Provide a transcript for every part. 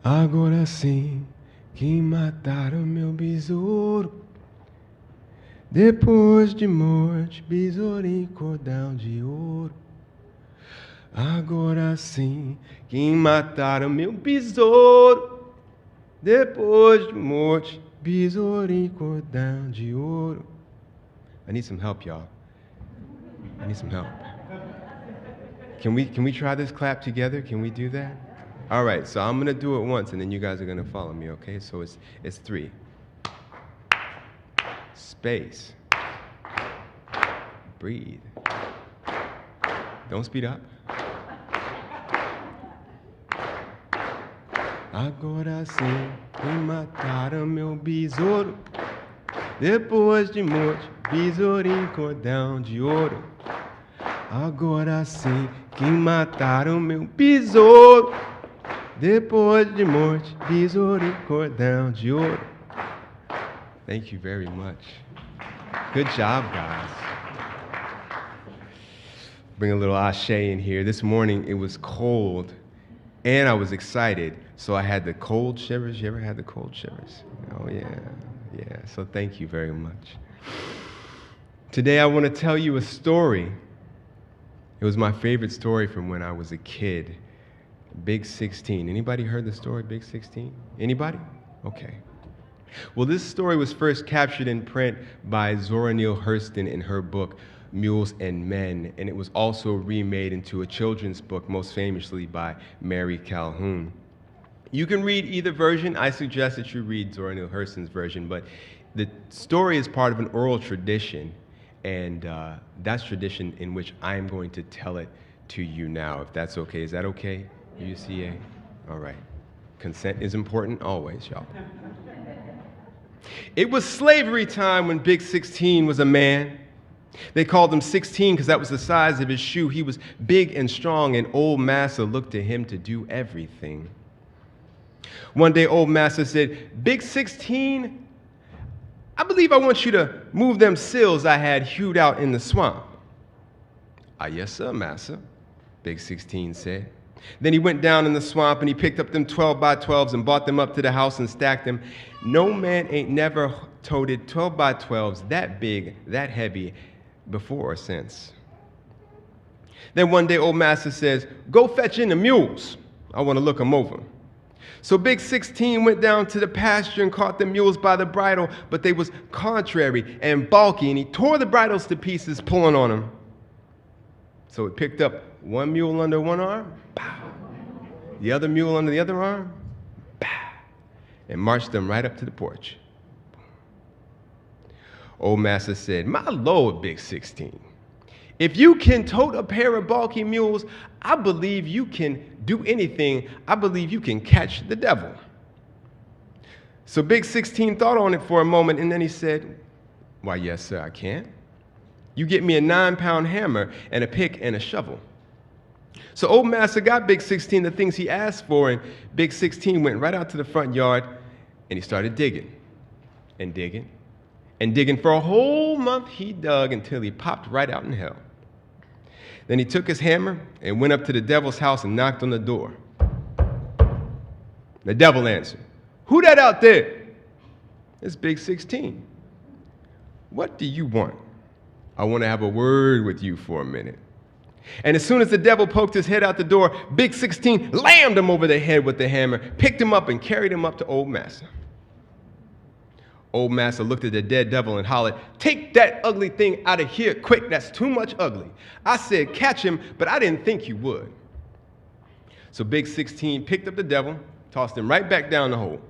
Agora sim que mataram meu besouro. Depois de morte, besourinho, cordão de ouro. Agora sim que mataram meu besouro. Depois de morte, besourinho, cordão de ouro. I need some help, y'all. I need some help. Can we try this clap together? Can we do that? All right, so I'm gonna do it once, and then you guys are gonna follow me, okay? So it's 3. Space. Breathe. Don't speed up. Agora sim que mataram meu besouro. Depois de morte, besourinho, cordão de ouro. Agora sim que mataram meu besouro. Depois de morte, besourinho, cordão de ouro. Thank you very much. Good job, guys. Bring a little ashe in here. This morning it was cold and I was excited, so I had the cold shivers. You ever had the cold shivers? Oh yeah. So thank you very much. Today I want to tell you a story. It was my favorite story from when I was a kid. Big 16. Anybody heard the story, Big 16? Anybody? Okay. Well, this story was first captured in print by Zora Neale Hurston in her book, Mules and Men, and it was also remade into a children's book, most famously by Mary Calhoun. You can read either version. I suggest that you read Zora Neale Hurston's version, but the story is part of an oral tradition, and that's tradition in which I am going to tell it to you now, if that's okay. Is that okay, UUCA? All right. Consent is important always, y'all. It was slavery time when Big 16 was a man. They called him 16 because that was the size of his shoe. He was big and strong, and old Massa looked to him to do everything. One day, old Massa said, "Big 16, I believe I want you to move them sills I had hewed out in the swamp." "Ah, yes, sir, Massa," Big 16 said. Then he went down in the swamp and he picked up them 12 by 12s and brought them up to the house and stacked them. No man ain't never toted 12 by 12s that big, that heavy before or since. Then one day old Massa says, "Go fetch in the mules. I want to look them over." So Big 16 went down to the pasture and caught the mules by the bridle, but they was contrary and bulky, and he tore the bridles to pieces, pulling on them. So he picked up one mule under one arm, pow, the other mule under the other arm, pow, and marched them right up to the porch. Old Massa said, "My Lord, Big 16, if you can tote a pair of bulky mules, I believe you can do anything. I believe you can catch the devil." So Big 16 thought on it for a moment, and then he said, "Why, yes, sir, I can. You get me a 9-pound hammer and a pick and a shovel." So old Massa got Big 16 the things he asked for, and Big 16 went right out to the front yard, and he started digging and digging and digging. For a whole month he dug until he popped right out in hell. Then he took his hammer and went up to the devil's house and knocked on the door. The devil answered, "Who that out there?" "It's Big 16. "What do you want?" "I want to have a word with you for a minute." And as soon as the devil poked his head out the door, Big 16 lammed him over the head with the hammer, picked him up, and carried him up to old Massa. Old Massa looked at the dead devil and hollered, "Take that ugly thing out of here quick. That's too much ugly. I said catch him, but I didn't think you would." So Big 16 picked up the devil, tossed him right back down the hole.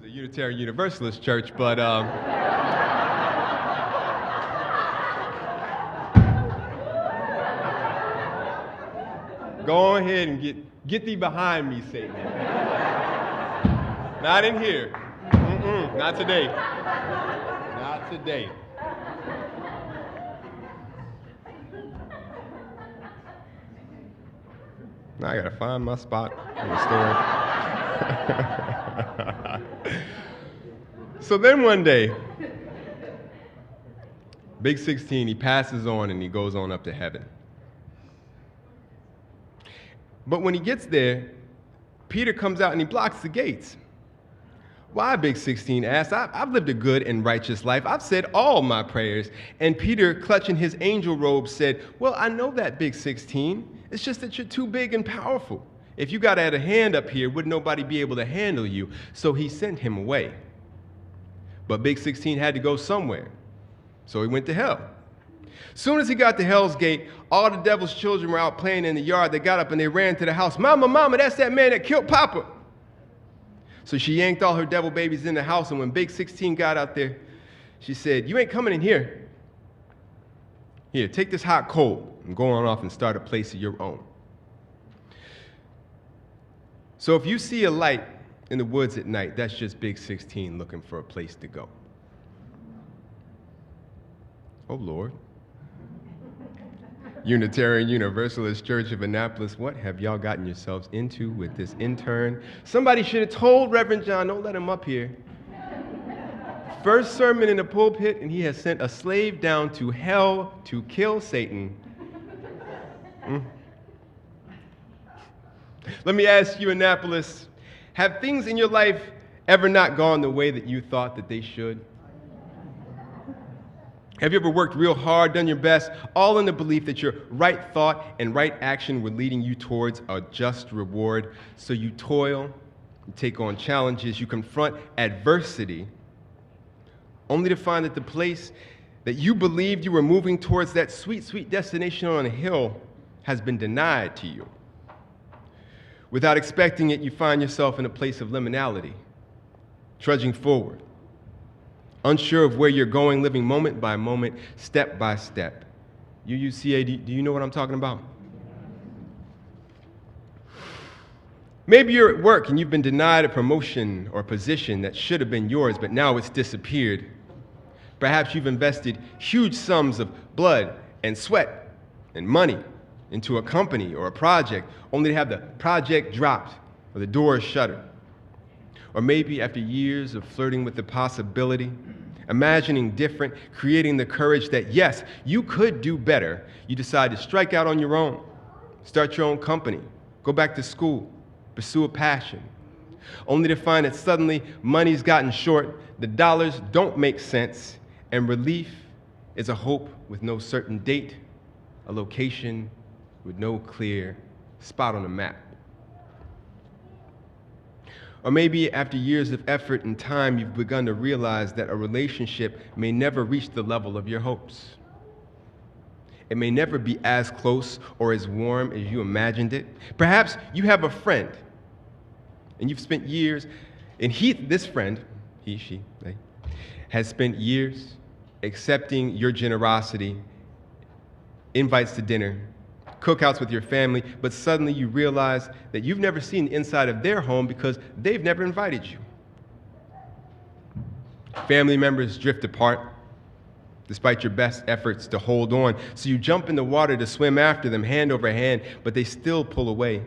Unitarian Universalist church, but go ahead and get thee behind me, Satan. Not in here. Not today. Not today. Now I got to find my spot in the story. So then one day, Big 16, he passes on and he goes on up to heaven. But when he gets there, Peter comes out and he blocks the gates. Why, Big 16 asks? I've lived a good and righteous life. I've said all my prayers. And Peter, clutching his angel robe, said, well, I know that, Big 16. It's just that you're too big and powerful. If you got to add a hand up here, would nobody be able to handle you? So he sent him away. But Big 16 had to go somewhere. So he went to hell. Soon as he got to Hell's Gate, all the devil's children were out playing in the yard. They got up and they ran to the house. Mama, mama, that's that man that killed Papa. So she yanked all her devil babies in the house, and when Big 16 got out there, she said, you ain't coming in here. Here, take this hot coal and go on off and start a place of your own. So if you see a light in the woods at night, that's just Big 16 looking for a place to go. Oh, Lord. Unitarian Universalist Church of Annapolis, what have y'all gotten yourselves into with this intern? Somebody should have told Reverend John, don't let him up here. First sermon in the pulpit, and he has sent a slave down to hell to kill Satan. Let me ask you, Annapolis, have things in your life ever not gone the way that you thought that they should? Have you ever worked real hard, done your best, all in the belief that your right thought and right action were leading you towards a just reward? So you toil, you take on challenges, you confront adversity, only to find that the place that you believed you were moving towards, that sweet, sweet destination on a hill, has been denied to you. Without expecting it, you find yourself in a place of liminality, trudging forward, unsure of where you're going, living moment by moment, step by step. UUCA, do you know what I'm talking about? Maybe you're at work and you've been denied a promotion or position that should have been yours, but now it's disappeared. Perhaps you've invested huge sums of blood and sweat and money into a company or a project, only to have the project dropped or the door shuttered. Or maybe after years of flirting with the possibility, imagining different, creating the courage that, yes, you could do better, you decide to strike out on your own, start your own company, go back to school, pursue a passion, only to find that suddenly money's gotten short, the dollars don't make sense, and relief is a hope with no certain date, a location with no clear spot on the map. Or maybe after years of effort and time, you've begun to realize that a relationship may never reach the level of your hopes. It may never be as close or as warm as you imagined it. Perhaps you have a friend, and you've spent years, and this friend, she, they, has spent years accepting your generosity, invites to dinner, cookouts with your family, but suddenly you realize that you've never seen the inside of their home because they've never invited you. Family members drift apart despite your best efforts to hold on, so you jump in the water to swim after them hand over hand, but they still pull away.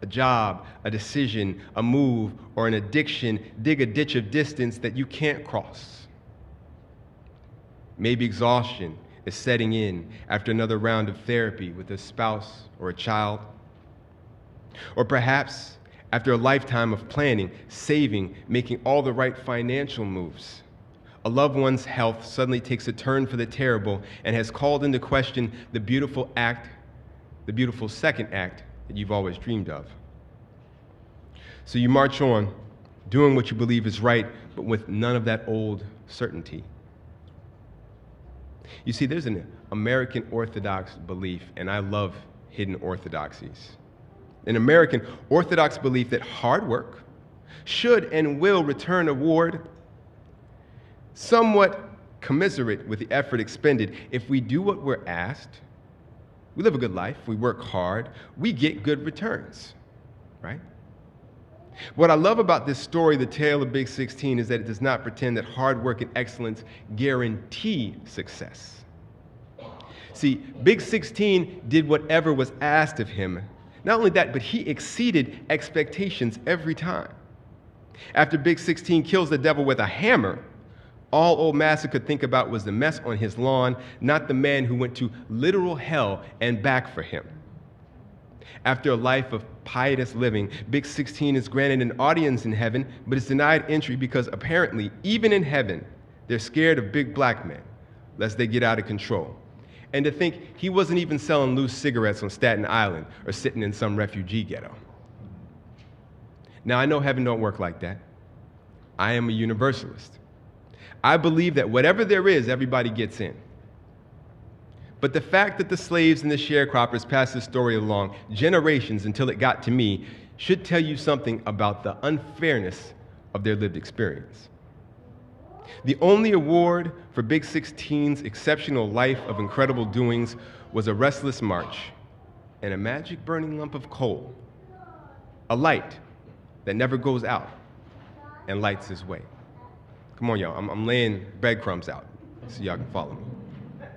A job, a decision, a move, or an addiction dig a ditch of distance that you can't cross. Maybe exhaustion is setting in after another round of therapy with a spouse or a child. Or perhaps after a lifetime of planning, saving, making all the right financial moves, a loved one's health suddenly takes a turn for the terrible and has called into question the beautiful act, the beautiful second act that you've always dreamed of. So you march on, doing what you believe is right, but with none of that old certainty. You see, there's an American Orthodox belief, and I love hidden orthodoxies. An American Orthodox belief that hard work should and will return a reward somewhat commensurate with the effort expended. If we do what we're asked, we live a good life, we work hard, we get good returns, right? What I love about this story, the tale of Big 16, is that it does not pretend that hard work and excellence guarantee success. See, Big 16 did whatever was asked of him. Not only that, but he exceeded expectations every time. After Big 16 kills the devil with a hammer, all old Massa could think about was the mess on his lawn, not the man who went to literal hell and back for him. After a life of pietous living, Big 16 is granted an audience in heaven, but is denied entry because apparently, even in heaven, they're scared of big black men, lest they get out of control. And to think he wasn't even selling loose cigarettes on Staten Island or sitting in some refugee ghetto. Now, I know heaven don't work like that. I am a universalist. I believe that whatever there is, everybody gets in. But the fact that the slaves and the sharecroppers passed this story along generations until it got to me should tell you something about the unfairness of their lived experience. The only award for Big 16's exceptional life of incredible doings was a restless march and a magic burning lump of coal, a light that never goes out and lights his way. Come on, y'all. I'm laying breadcrumbs out so y'all can follow me.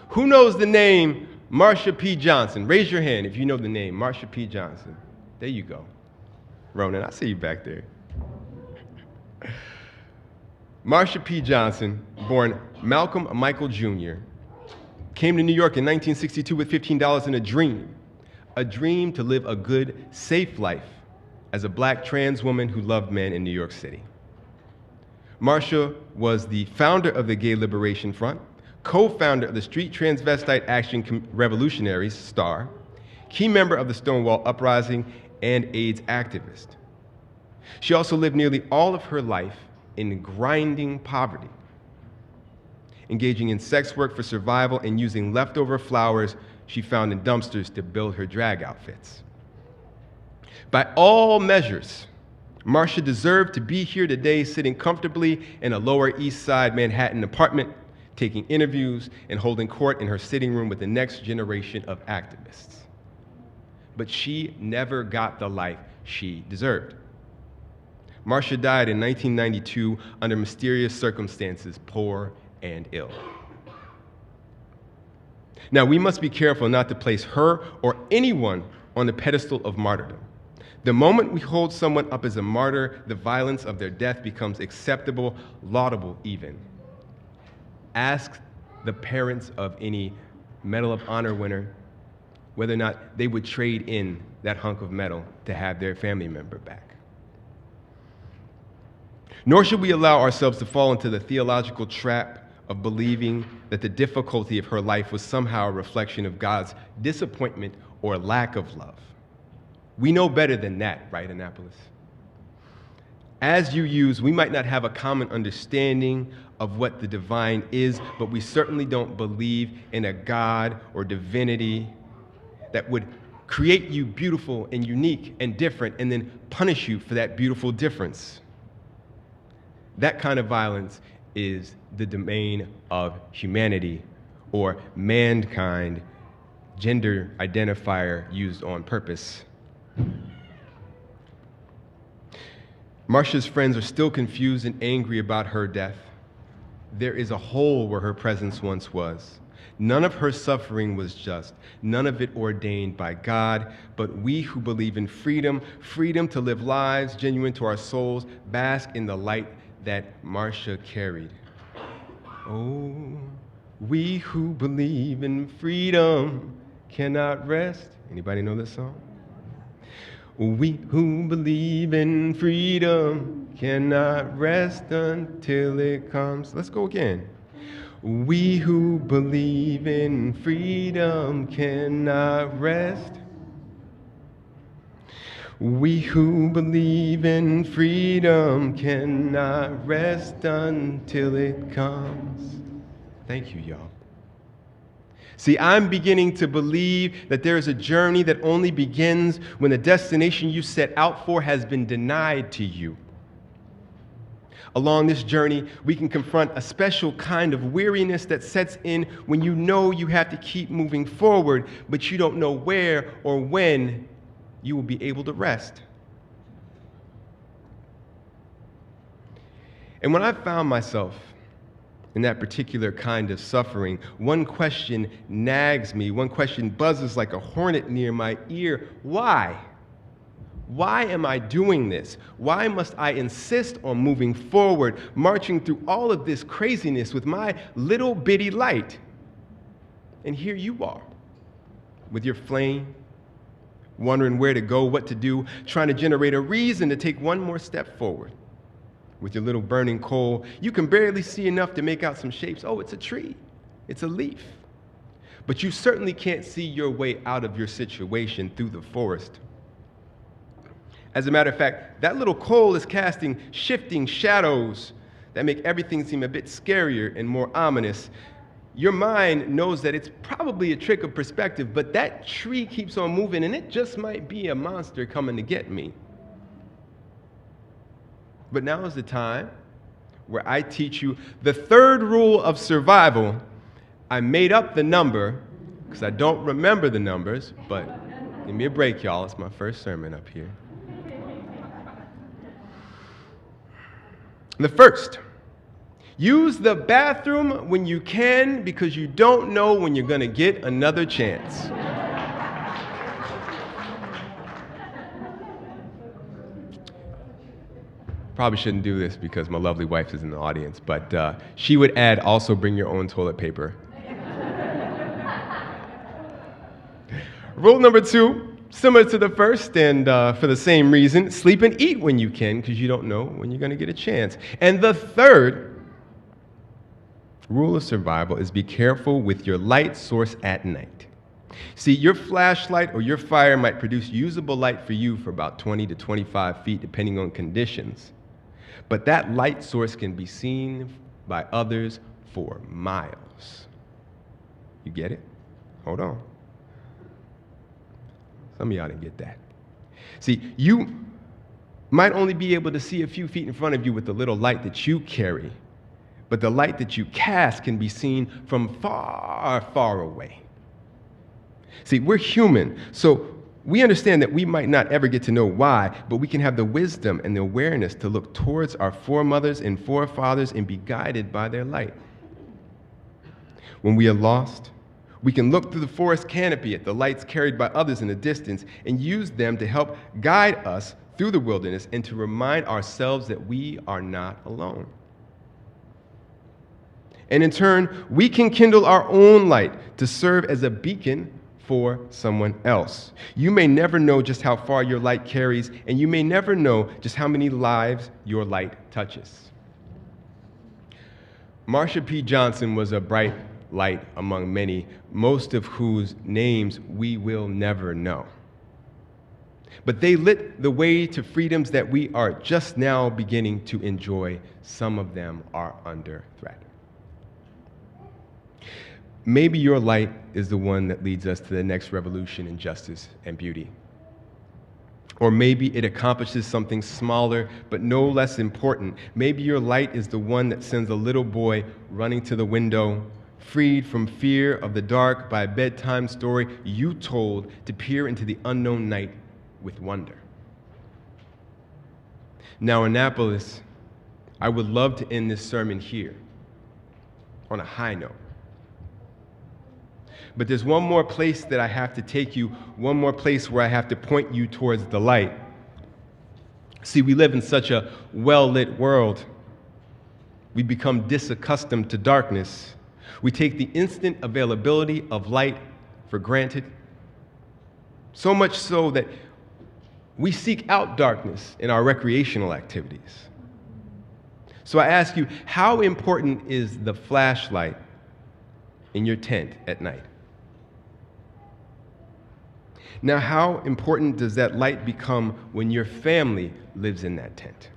Who knows the name Marsha P. Johnson? Raise your hand if you know the name Marsha P. Johnson. There you go. Ronan, I see you back there. Marsha P. Johnson, born Malcolm Michael Jr., came to New York in 1962 with $15 and a dream to live a good, safe life as a black trans woman who loved men in New York City. Marsha was the founder of the Gay Liberation Front, co-founder of the Street Transvestite Action Revolutionaries, STAR, key member of the Stonewall Uprising, and AIDS activist. She also lived nearly all of her life in grinding poverty, engaging in sex work for survival and using leftover flowers she found in dumpsters to build her drag outfits. By all measures, Marsha deserved to be here today sitting comfortably in a Lower East Side Manhattan apartment, taking interviews and holding court in her sitting room with the next generation of activists. But she never got the life she deserved. Marsha died in 1992 under mysterious circumstances, poor and ill. Now, we must be careful not to place her or anyone on the pedestal of martyrdom. The moment we hold someone up as a martyr, the violence of their death becomes acceptable, laudable even. Ask the parents of any Medal of Honor winner whether or not they would trade in that hunk of metal to have their family member back. Nor should we allow ourselves to fall into the theological trap of believing that the difficulty of her life was somehow a reflection of God's disappointment or lack of love. We know better than that, right, Annapolis? As UUs, we might not have a common understanding of what the divine is, but we certainly don't believe in a God or divinity that would create you beautiful and unique and different and then punish you for that beautiful difference. That kind of violence is the domain of humanity or mankind, gender identifier used on purpose. Marsha's friends are still confused and angry about her death. There is a hole where her presence once was. None of her suffering was just, none of it ordained by God, but we who believe in freedom, freedom to live lives genuine to our souls, bask in the light that Marsha carried. Oh, we who believe in freedom cannot rest. Anybody know this song? We who believe in freedom cannot rest until it comes. Let's go again. We who believe in freedom cannot rest. We who believe in freedom cannot rest until it comes. Thank you, y'all. See, I'm beginning to believe that there is a journey that only begins when the destination you set out for has been denied to you. Along this journey, we can confront a special kind of weariness that sets in when you know you have to keep moving forward, but you don't know where or when you will be able to rest. And when I found myself in that particular kind of suffering, one question nags me, one question buzzes like a hornet near my ear. Why? Why am I doing this? Why must I insist on moving forward, marching through all of this craziness with my little bitty light? And here you are, with your flame, wondering where to go, what to do, trying to generate a reason to take one more step forward. With your little burning coal, you can barely see enough to make out some shapes. Oh, it's a tree. It's a leaf. But you certainly can't see your way out of your situation through the forest. As a matter of fact, that little coal is casting shifting shadows that make everything seem a bit scarier and more ominous. Your mind knows that it's probably a trick of perspective, but that tree keeps on moving, and it just might be a monster coming to get me. But now is the time where I teach you the third rule of survival. I made up the number because I don't remember the numbers, but give me a break, y'all. It's my first sermon up here. The first, use the bathroom when you can because you don't know when you're going to get another chance. Probably shouldn't do this because my lovely wife is in the audience, but she would add, also bring your own toilet paper. Rule number 2, similar to the first and for the same reason, sleep and eat when you can because you don't know when you're going to get a chance. And the third rule of survival is be careful with your light source at night. See, your flashlight or your fire might produce usable light for you for about 20 to 25 feet, depending on conditions. But that light source can be seen by others for miles. You get it? Hold on. Some of y'all didn't get that. See, you might only be able to see a few feet in front of you with the little light that you carry, but the light that you cast can be seen from far, far away. See, we're human, so we understand that we might not ever get to know why, but we can have the wisdom and the awareness to look towards our foremothers and forefathers and be guided by their light. When we are lost, we can look through the forest canopy at the lights carried by others in the distance and use them to help guide us through the wilderness and to remind ourselves that we are not alone. And in turn, we can kindle our own light to serve as a beacon for someone else. You may never know just how far your light carries, and you may never know just how many lives your light touches. Marsha P. Johnson was a bright light among many, most of whose names we will never know. But they lit the way to freedoms that we are just now beginning to enjoy. Some of them are under threat. Maybe your light is the one that leads us to the next revolution in justice and beauty. Or maybe it accomplishes something smaller but no less important. Maybe your light is the one that sends a little boy running to the window, freed from fear of the dark by a bedtime story you told, to peer into the unknown night with wonder. Now, Annapolis, I would love to end this sermon here on a high note. But there's one more place that I have to take you, one more place where I have to point you towards the light. See, we live in such a well-lit world. We become disaccustomed to darkness. We take the instant availability of light for granted. So much so that we seek out darkness in our recreational activities. So I ask you, how important is the flashlight in your tent at night? Now, how important does that light become when your family lives in that tent?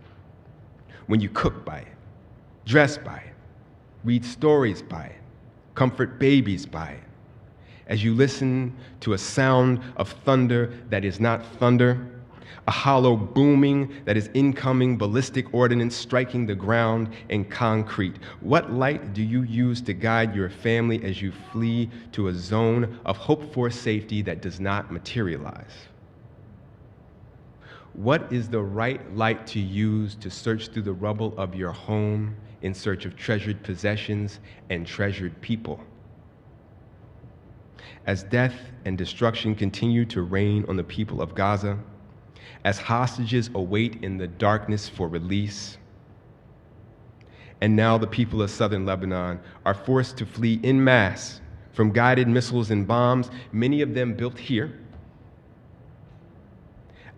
When you cook by it, dress by it, read stories by it, comfort babies by it, as you listen to a sound of thunder that is not thunder, a hollow booming that is incoming ballistic ordnance striking the ground and concrete. What light do you use to guide your family as you flee to a zone of hoped-for safety that does not materialize? What is the right light to use to search through the rubble of your home in search of treasured possessions and treasured people? As death and destruction continue to reign on the people of Gaza, as hostages await in the darkness for release, and now the people of southern Lebanon are forced to flee en masse from guided missiles and bombs, many of them built here,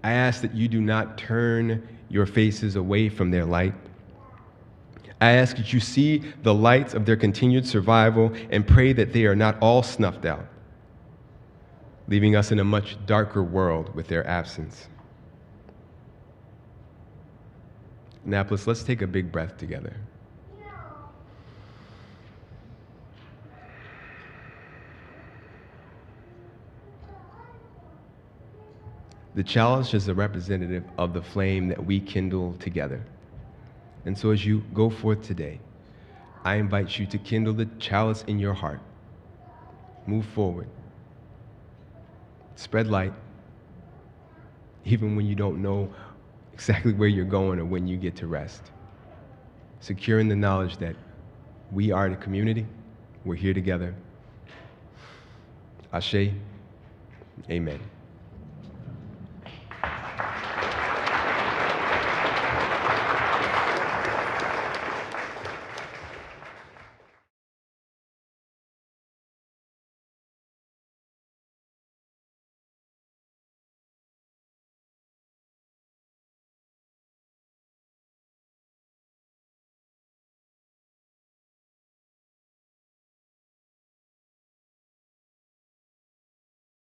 I ask that you do not turn your faces away from their light. I ask that you see the lights of their continued survival and pray that they are not all snuffed out, leaving us in a much darker world with their absence. Annapolis, let's take a big breath together. The chalice is a representative of the flame that we kindle together. And so as you go forth today, I invite you to kindle the chalice in your heart. Move forward. Spread light, even when you don't know exactly where you're going or when you get to rest. Secure in the knowledge that we are the community, we're here together. Ashe, amen.